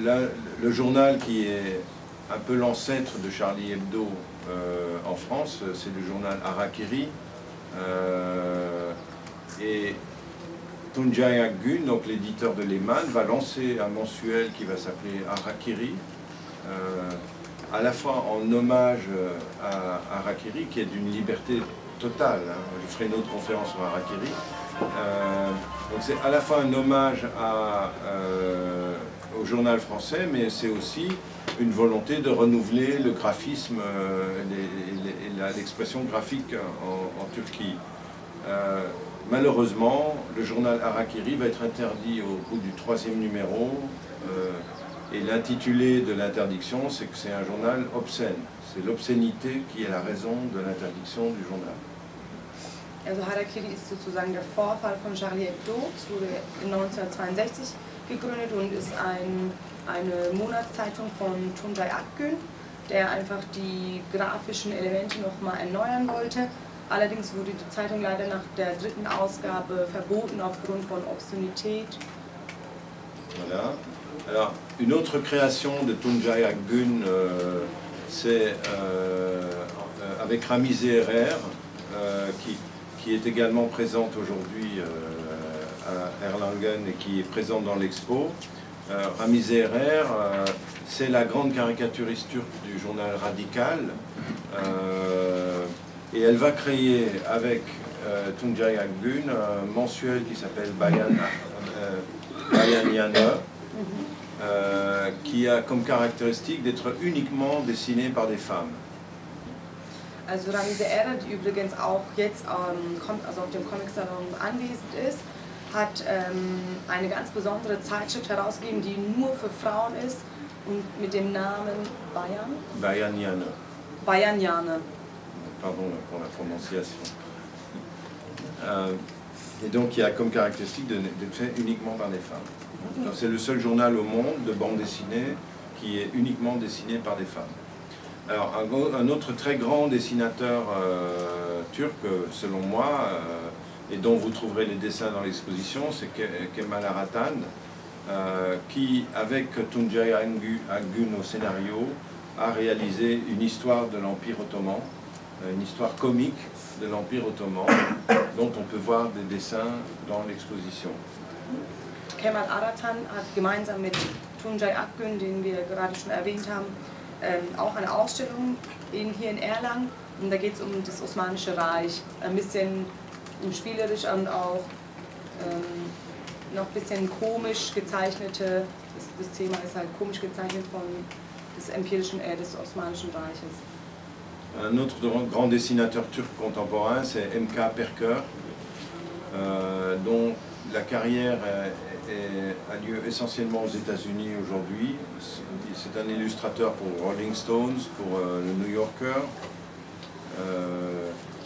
A: là, le journal qui est un peu l'ancêtre de Charlie Hebdo en France, c'est le journal Harakiri. Et Tuncay Akgün, donc l'éditeur de Lehman, va lancer un mensuel qui va s'appeler Harakiri, à la fois en hommage à Harakiri, qui est d'une liberté totale. Hein. Je ferai une autre conférence sur Harakiri. Donc c'est à la fois un hommage au journal français, mais c'est aussi une volonté de renouveler le graphisme et l'expression graphique en Turquie. Malheureusement, le journal Harakiri va être interdit au bout du 3e numéro, et l'intitulé de l'interdiction, c'est que c'est un journal obscène. C'est l'obscénité qui est la raison de l'interdiction du journal.
B: Also Harakiri ist sozusagen der Vorfall von Charlie Hebdo. Es wurde in 1962 gegründet und ist eine Monatszeitung von Tuncay Akgün, der einfach die grafischen Elemente nochmal erneuern wollte. Allerdings wurde die Zeitung leider nach der 3. Ausgabe verboten aufgrund von Obszönität.
A: Voilà. Alors, une autre création de Tuncay Akgün c'est avec Ramizé Herrère, qui est également présente aujourd'hui à Erlangen et qui est présente dans l'expo. Ramizé Herrère, c'est la grande caricaturiste turque du journal Radical, et elle va créer avec Tuncay Akgün un mensuel qui s'appelle Bayan Yana, qui a comme caractéristique d'être uniquement dessiné par des femmes.
B: Also Ramizé Herrera, die übrigens auch jetzt also auf dem Comic-Salon anwesend ist, hat eine ganz besondere Zeitschrift herausgegeben, die nur für Frauen ist und mit dem Namen
A: Bayan Yana.
B: Bayan Yana.
A: Pardon pour la prononciation. Et donc il a comme caractéristique d'être fait uniquement par des femmes. C'est le seul journal au monde de bande dessinée qui est uniquement dessiné par des femmes. Alors un autre très grand dessinateur turc, selon moi, et dont vous trouverez les dessins dans l'exposition, c'est Kemal Aratan, qui, avec Tuncay Akgün au scénario, a réalisé une histoire de l'Empire ottoman, une histoire comique de l'Empire ottoman, dont on peut voir des dessins dans l'exposition.
B: Kemal Aratan hat gemeinsam mit Tuncay Akgün, den wir gerade schon erwähnt haben, auch eine Ausstellung hier in Erlangen. Und da geht es um das Osmanische Reich, ein bisschen spielerisch und auch noch ein bisschen komisch gezeichnete, das Thema ist halt komisch gezeichnet des Osmanischen Reiches.
A: Un autre grand dessinateur turc contemporain, c'est M.K. Perker, dont la carrière a lieu essentiellement aux États-Unis aujourd'hui. C'est un illustrateur pour Rolling Stones, pour le New Yorker,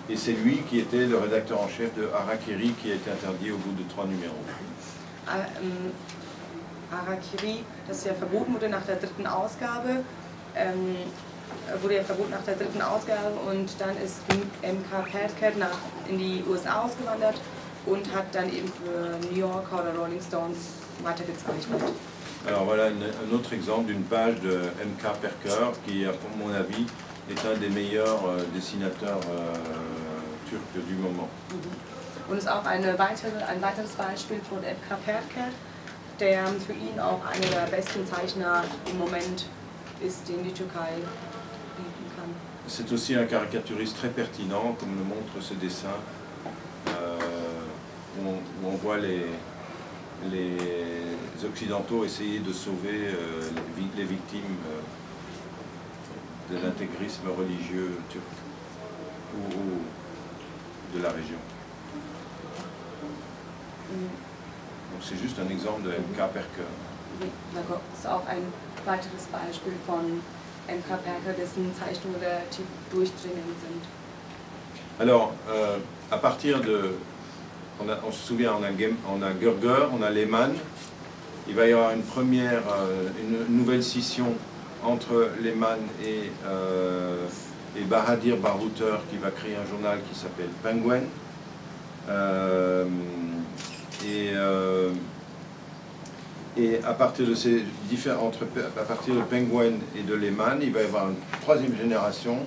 A: et c'est lui qui était le rédacteur en chef de Harakiri, qui a été interdit au bout de 3 numéros.
B: Harakiri, das ja verboten wurde nach der 3. Ausgabe, und dann ist M.K. Perker in die USA ausgewandert und hat dann eben für New Yorker oder Rolling Stones weitergezeichnet.
A: Alors voilà un autre exemple d'une page de M.K. Perker qui, pour mon avis, est un des meilleurs dessinateurs turcs du moment.
B: Und ist auch ein weiteres Beispiel von M.K. Perker, der für ihn auch einer der besten Zeichner im Moment ist, den die Türkei bieten kann.
A: C'est aussi un caricaturiste très pertinent, comme le montre ce dessin, où on voit les Occidentaux essayer de sauver les victimes de l'intégrisme religieux turc ou de la région. Donc c'est juste un exemple de M.K. Perker.
B: Oui, d'accord. Das ist auch ein weiteres Beispiel von M.K. Perker, dessen Zeichnungen relativ durchdringend sind.
A: Alors, à partir de... On se souvient, on a Gürger, on a Lehmann. Il va y avoir une nouvelle scission entre Lehmann et Bahadir Barghouter, qui va créer un journal qui s'appelle Penguin. Et à partir de à partir de Penguin et de Lehmann, il va y avoir une 3e génération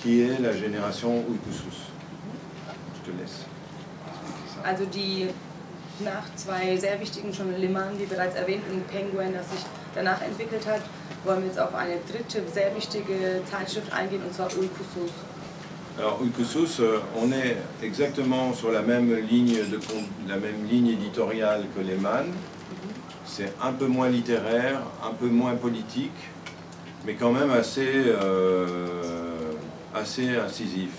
A: qui est la génération Uykusuz. Je te laisse.
B: Also nach 2 sehr wichtigen Journalen, Lehmann, wie bereits erwähnt, und Penguin, das sich danach entwickelt hat, wollen wir jetzt auf eine 3. sehr wichtige Zeitschrift eingehen, und zwar Uykusuz.
A: Alors Uykusuz, on est exactement sur la même ligne éditoriale que Lehmann. C'est un peu moins littéraire, un peu moins politique, mais quand même assez incisif.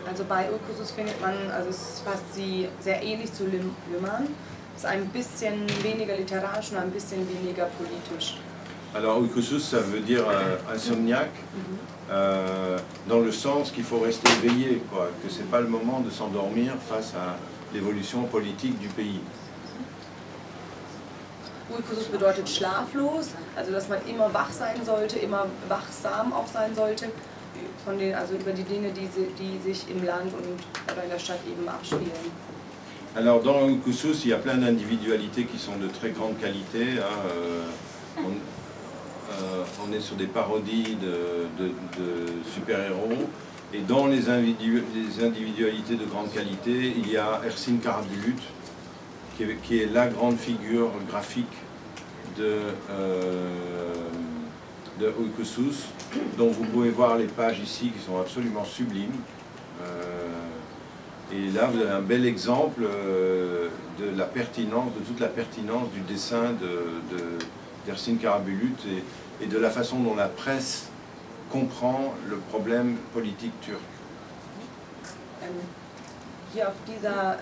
B: Also bei Uykusuz findet man, also es fasst sie sehr ähnlich zu Lehmann, ist ein bisschen weniger literarisch und ein bisschen weniger politisch.
A: Alors Uykusuz, ça veut dire insomniaque, dans le sens qu'il faut rester éveillé, quoi, que c'est pas le moment de s'endormir face à l'évolution politique du pays.
B: Uykusuz bedeutet schlaflos, also dass man immer wach sein sollte, immer wachsam auch sein sollte, also über die Dinge, die sich im Land oder in der Stadt eben abspielen.
A: Alors dans Uykusuz, il y a plein d'individualités qui sont de très grande qualité. on est sur des parodies de super-héros. Et dans les individualités de grande qualité, il y a Ersin Karabulut, qui est la grande figure graphique de Uykusuz, dont vous pouvez voir les pages ici qui sont absolument sublimes. Et là, vous avez un bel exemple de la pertinence, de toute la pertinence du dessin d'Ersin Karabulut et de la façon dont la presse comprend le problème politique turc.
B: Hier auf dieser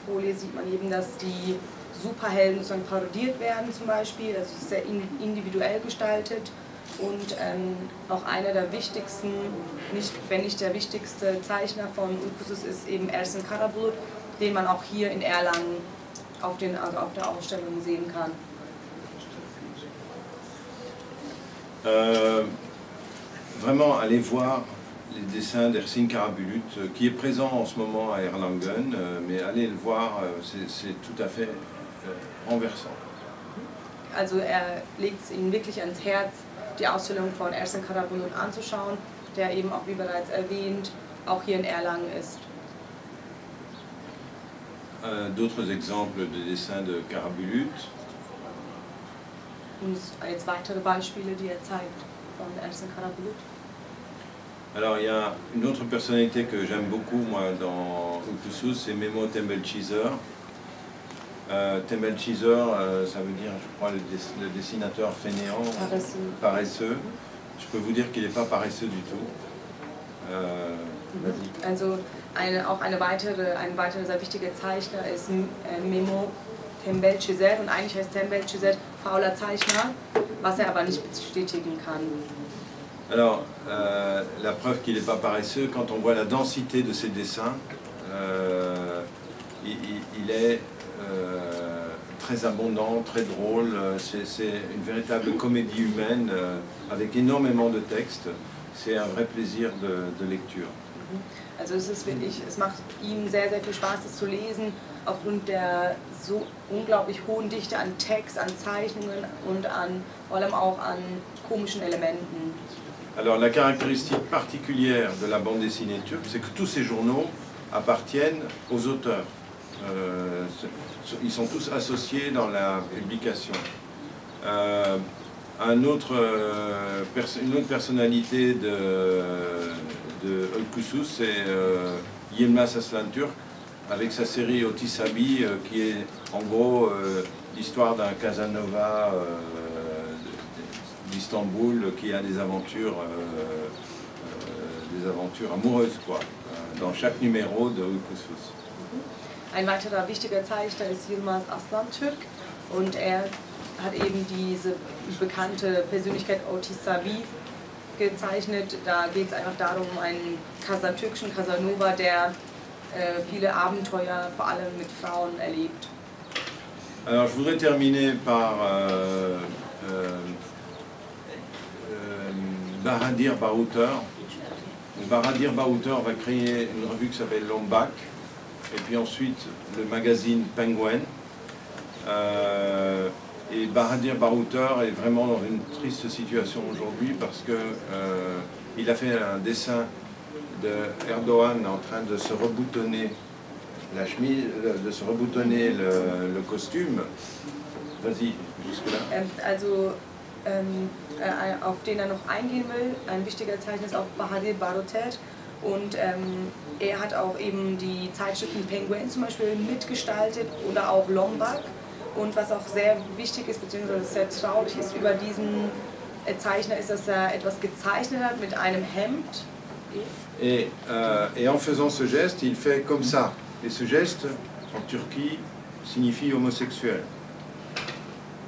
B: Folie sieht man eben, dass die Superhelden sozusagen parodiert werden zum Beispiel, also sehr individuell gestaltet und auch einer der wichtigsten, wenn nicht der wichtigste Zeichner von Uykusuz ist eben Ersin Karabulut, den man auch hier in Erlangen auf der Ausstellung sehen kann.
A: Vraiment, allez voir les dessins d'Ersin Karabulut, qui est présent en ce moment à Erlangen, mais allez le voir, c'est tout à fait renversant.
B: Also legt es Ihnen wirklich ans Herz, die Ausstellung von Ersin Karabulut anzuschauen, der eben auch, wie bereits erwähnt, auch hier in Erlangen ist.
A: D'autres exemples de dessins de Karabulut.
B: Und jetzt weitere Beispiele, die zeigt von Ersin Karabulut.
A: Alors il y a une autre personnalité que j'aime beaucoup moi dans Uykusuz, c'est Memo Tembelchizer. Tembelchizer, ça veut dire, je crois, le dessinateur fainéant, paresseux. Je peux vous dire qu'il n'est pas paresseux du tout.
B: Also ein weiterer sehr wichtiger Zeichner ist Memo Tembelchizer und eigentlich heißt Tembelchizer fauler Zeichner, was er aber nicht bestätigen kann.
A: Alors, la preuve qu'il n'est pas paresseux, quand on voit la densité de ses dessins, il est très abondant, très drôle, c'est une véritable comédie humaine avec énormément de textes. C'est un vrai plaisir de lecture.
B: Also es macht ihm sehr, sehr viel Spaß, es zu lesen, aufgrund der so unglaublich hohen Dichte an Text, an Zeichnungen und vor allem auch an komischen Elementen.
A: Alors la caractéristique particulière de la bande dessinée turque, c'est que tous ces journaux appartiennent aux auteurs. Ils sont tous associés dans la publication. Une autre personnalité de Uykusuz, c'est Yilmaz Aslanturk, avec sa série Otis Abi, qui est en gros l'histoire d'un Casanova d'Istanbul qui a des aventures amoureuses, quoi, dans chaque numéro de Uykusuz.
B: Ein weiterer wichtiger Zeichner ist Yilmaz Aslanturk und er hat eben diese bekannte Persönlichkeit Otis Abi gezeichnet. Da geht es einfach darum, einen türkischen Casanova, der viele Abenteuer, vor allem mit Frauen, erlebt.
A: Alors je voudrais terminer par Bahadir Bahouter. Bahadir Bahouter va créer une revue qui s'appelle Lombak, et puis ensuite le magazine Penguin. Et Bahadir Bahouter est vraiment dans une triste situation aujourd'hui parce que il a fait un dessin de Erdogan en train de se reboutonner la chemise, de se reboutonner le costume. Vas-y, jusque-là.
B: Auf den er noch eingehen will, ein wichtiger Zeichner ist auch Bahadir Bahouter und er hat auch eben die Zeitschriften Penguin zum Beispiel mitgestaltet oder auch Lombak. Und was auch sehr wichtig ist, beziehungsweise sehr traurig ist über diesen Zeichner, ist, dass er etwas gezeichnet hat mit einem Hemd.
A: Et en faisant ce geste, il fait comme ça. Et ce geste, en Turquie, signifie homosexuel.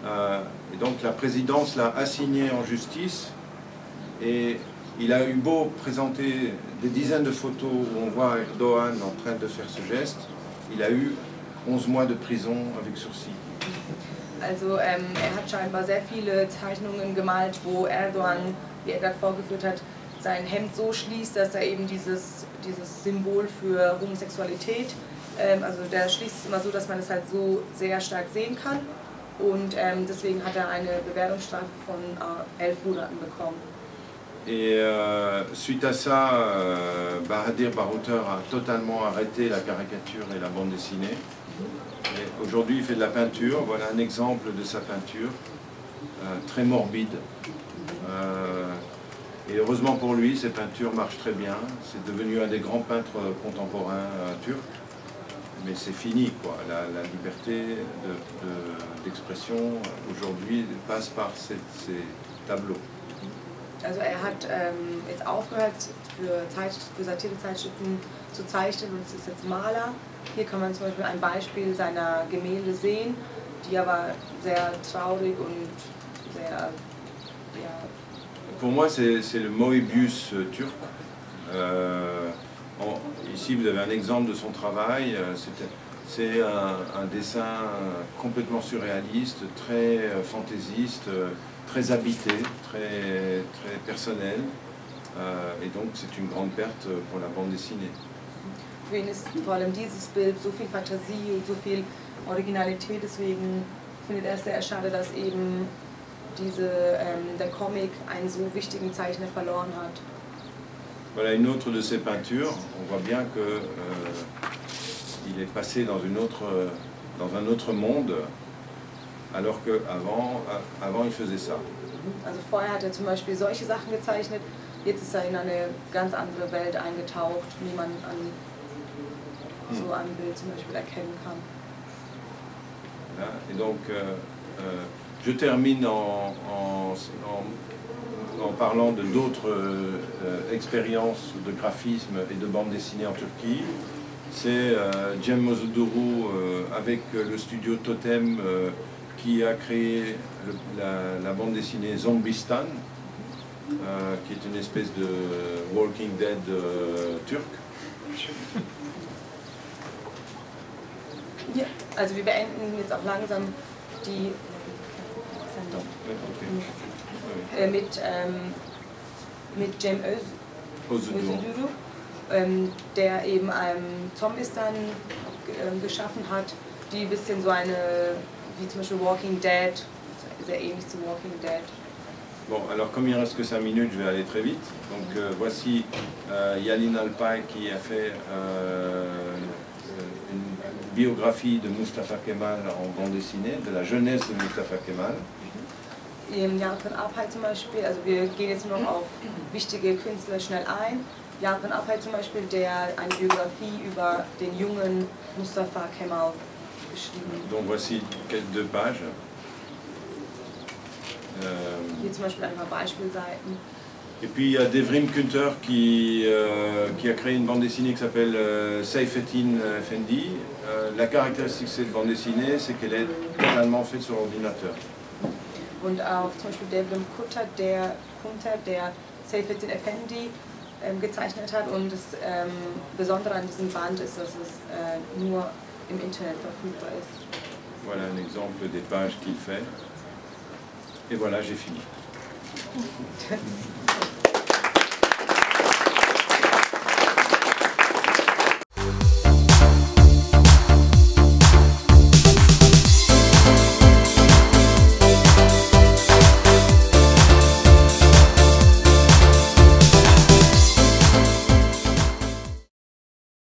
A: Et donc la présidence l'a assigné en justice. Et il a eu beau présenter des dizaines de photos où on voit Erdogan en train de faire ce geste, il a eu 11 mois de prison avec sursis.
B: Also er hat scheinbar sehr viele Zeichnungen gemalt, wo Erdogan, wie er gerade vorgeführt hat, sein Hemd so schließt, dass er eben dieses Symbol für Homosexualität, also der schließt es immer so, dass man es halt so sehr stark sehen kann. und deswegen hat er eine Bewährungsstrafe von 11 Monaten bekommen.
A: Et suite à ça, Bahadir Barouter a totalement arrêté la caricature et la bande dessinée. Aujourd'hui, il fait de la peinture. Voilà un exemple de sa peinture, très morbide. Et heureusement pour lui, ses peintures marchent très bien. C'est devenu un des grands peintres contemporains turcs. Mais c'est fini, quoi. La liberté d'expression aujourd'hui passe par ces tableaux.
B: Also er hat jetzt aufgehört für Satirezeitschriften zu zeichnen und ist jetzt Maler. Hier kann man zum Beispiel ein Beispiel seiner Gemälde sehen, die aber sehr traurig und sehr... Ja.
A: Pour moi, c'est le Moebius turc. Ici, vous avez un exemple de son travail. C'est un dessin complètement surréaliste, très fantaisiste, très habité, très personnel. Et donc, c'est une grande perte pour la bande dessinée.
B: Für ihn ist vor allem dieses Bild so viel Fantasie und so viel Originalität, deswegen findet er es sehr schade, dass eben der Comic einen so wichtigen Zeichner verloren hat.
A: Voilà une autre de ses peintures. On voit bien que il est passé dans un autre monde, alors qu'avant il faisait ça.
B: Also vorher hat er zum Beispiel solche Sachen gezeichnet, jetzt ist er in eine ganz andere Welt eingetaucht, wie man an so einem Bild zum Beispiel erkennen kann.
A: Voilà. Et donc, je termine en parlant de d'autres expériences de graphisme et de bande dessinée en Turquie. C'est Cem Mozuduru avec le studio Totem qui a créé la bande dessinée Zombistan, qui est une espèce de Walking Dead turc.
B: Ja, also wir beenden jetzt auch langsam die Sendung mit Cem Özuduru, der eben Zombistan geschaffen hat, die ein bisschen so wie zum Beispiel Walking Dead, sehr ähnlich zu Walking Dead.
A: Bon, alors comme il ne reste que 5 minutes, je vais aller très vite. Donc voici Yalin Alpay qui a fait une biographie de Mustafa Kemal en bande dessinée, de la jeunesse de Mustafa Kemal.
B: Yalin Alpay zum Beispiel, also wir gehen jetzt noch auf wichtige Künstler schnell ein. Yalin Alpay zum Beispiel, der eine Biografie über den jungen Mustafa Kemal geschrieben hat.
A: Donc voici quelques 2 pages.
B: Hier zum Beispiel ein paar Beispielseiten.
A: Et puis il y a Devrim Kunter qui a créé une bande dessinée qui s'appelle Seyfettin Efendi. La caractéristique de cette bande dessinée, c'est qu'elle est totalement faite sur ordinateur.
B: Und auch zum Beispiel Devrim Kunter, der Seyfettin Efendi gezeichnet hat. Und das Besondere an diesem Band ist, dass es nur im Internet verfügbar ist.
A: Voilà un exemple des pages qu'il fait. Et voilà, j'ai fini.